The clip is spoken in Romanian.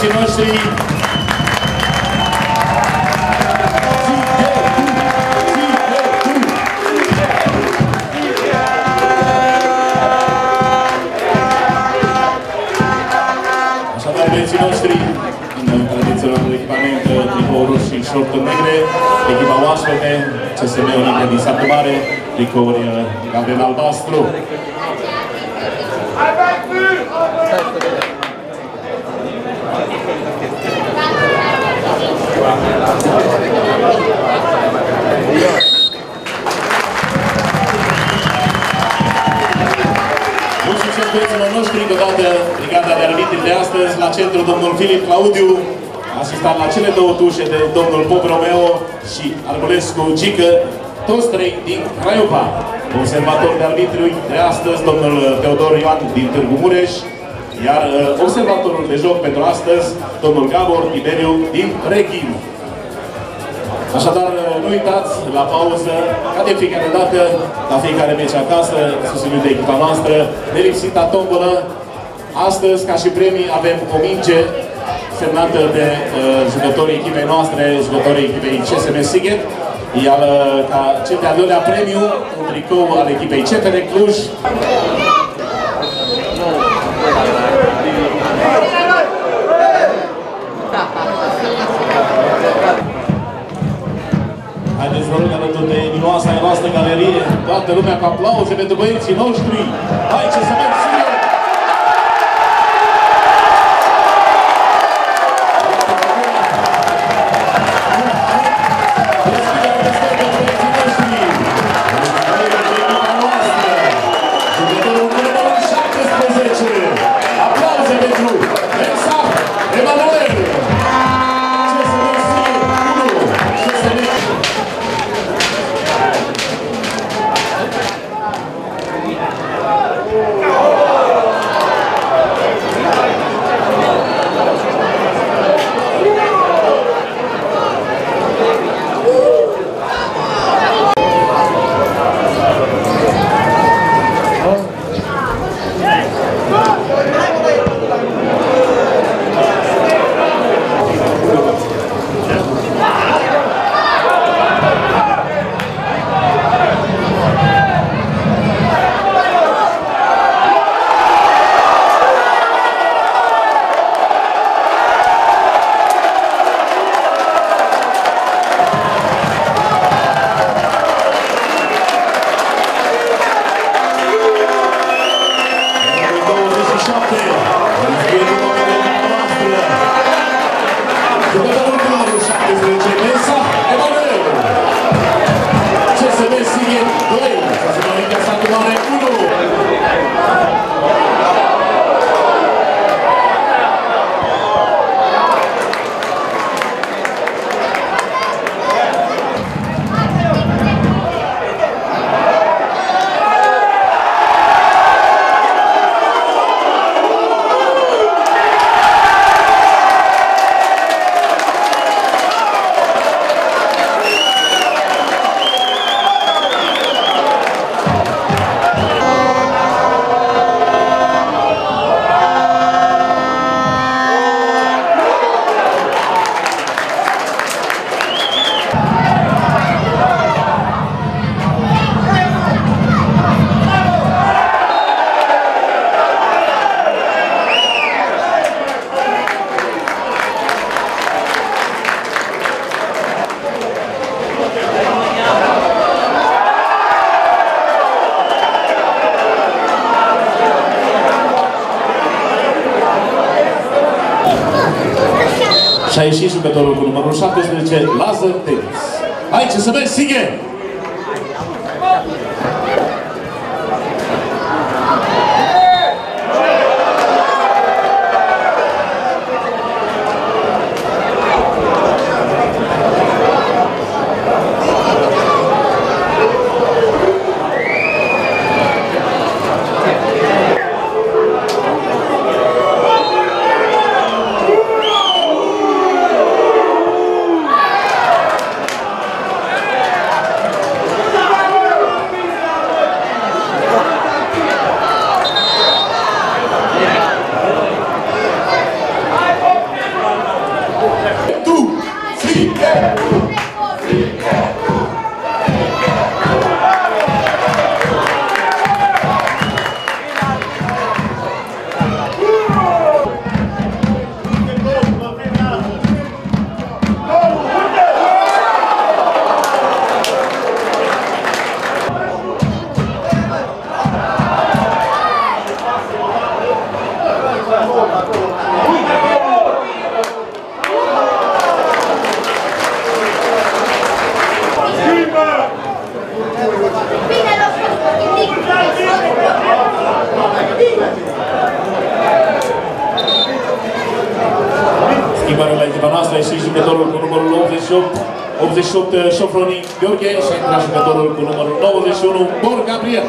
băieții noștri. Așadar, băieții noștri, în tradiționalul echipament, tricou roșu și șorturi negre, echipa oaspete, CSM Olimpia din Satu Mare, tricouri galben-albastru. Mult succes băieților noștri, deodată brigada de arbitri de astăzi, la centru domnul Filip Claudiu, asistat la cele două tușe de domnul Pop Romeo și Arbolescu Gică, toți trei din Craiova. Observator de arbitri de astăzi, domnul Teodor Ioan din Târgu Mureș, iar observatorul de joc pentru astăzi, domnul Gabor Tiberiu din Rechin. Așadar, nu uitați, la pauză, ca de fiecare dată, la fiecare meci acasă, susținut de echipa noastră, nelipsita tombolă. Astăzi, ca și premii, avem o minge semnată de jucătorii echipei noastre, jucătorii echipei CSM Sighet, iar ca cel de-al doilea premiu, un tricou al echipei CFR Cluj. Haideți, vă rog, alături de minoasa noastră galerie, toată lumea cu aplauze pentru băieții noștri. Hai, ce să merg ție! Și a ieșit jucătorul cu numărul 17, Lazar Tenis. Hai, ce să vezi, Sighe! 88 Șofroni Gheorghe și a intrat jucătorul cu numărul 91 Bor Gabriel.